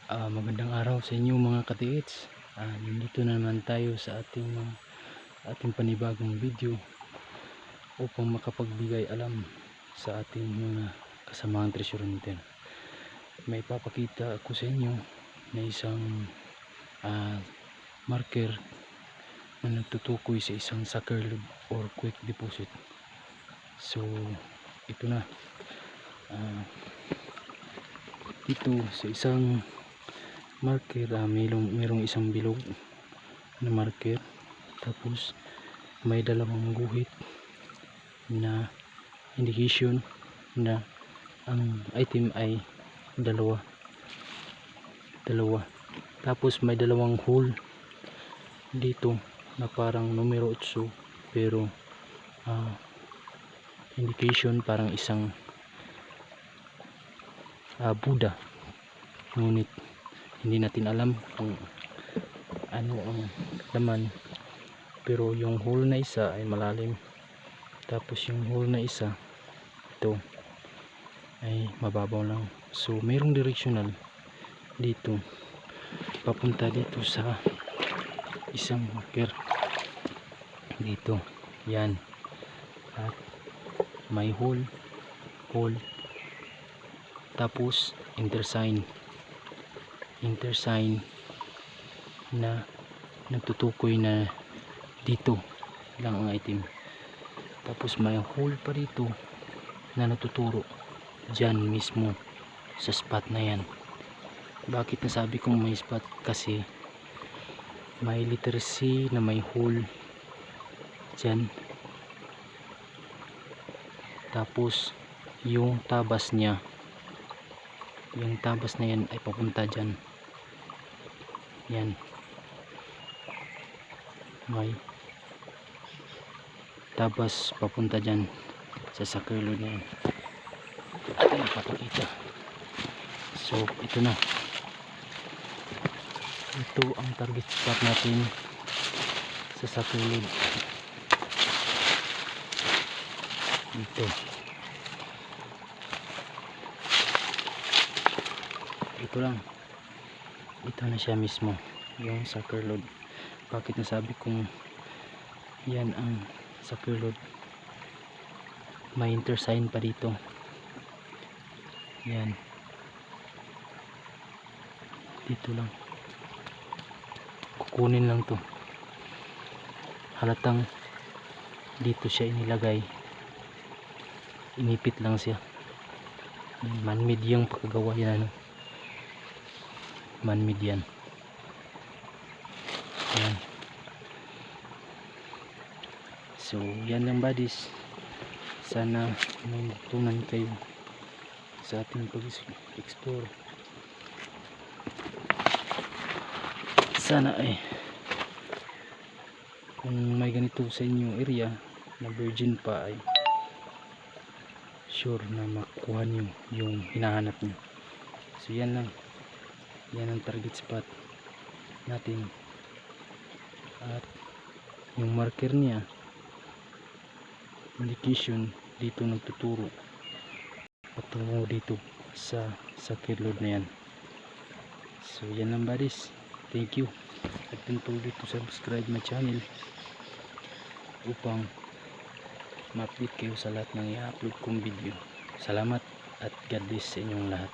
Magandang araw sa inyo mga katiits. Nandito na naman tayo sa ating panibagong video upang makapagbigay alam sa ating mga kasamaang treasure hunter. May papakita ako sa inyo na isang marker na nagtutukoy sa isang sucker loop or quick deposit. So ito na, dito sa isang marker, mayroong isang bilog na marker, tapos may dalawang guhit na indication na ang item ay dalawa, tapos may dalawang hole dito na parang numero 8, pero indication parang isang Buddha, ngunit hindi natin alam kung ano ang laman. Pero yung hole na isa ay malalim, tapos yung hole na isa, ito, ay mababaw lang. So mayroong directional dito papunta dito sa isang marker dito, yan. At may hole, tapos intersign na nagtutukoy na dito lang ang item. Tapos may hole pa dito na natuturo dyan mismo sa spot na yan. Bakit nasabi kong may spot? Kasi may letter C na may hole dyan, tapos yung tabas niya, yung tabas na yan ay papunta dyan. Yan, may tabas papunta dyan sa sakirlo na yan. At napapakita. So ito na, ito ang target spot natin sa sakirlo dito. Ito lang, ito na siya mismo, yung sucker load. Bakit nasabi kong yan ang sucker load? May intersign pa dito, yan, dito lang, kukunin lang to, halatang dito siya inilagay, inipit lang siya. Man-made yung pagkagawa yan, man-made yan. Yan. So yan lang buddies, sana may natutunan kayo sa ating pag-explore. Sana kung may ganito sa inyong area na virgin pa, ay sure na makuha nyo yung hinahanap nyo. So yan lang, yan ang target spot natin. At yung marker niya, indication dito nagtuturo patungo dito sa kirlod na yan. So yan lang buddies, thank you. At don't forget to subscribe my channel upang ma-update kayo sa lahat ng i-upload kong video. Salamat at God bless sa inyong lahat.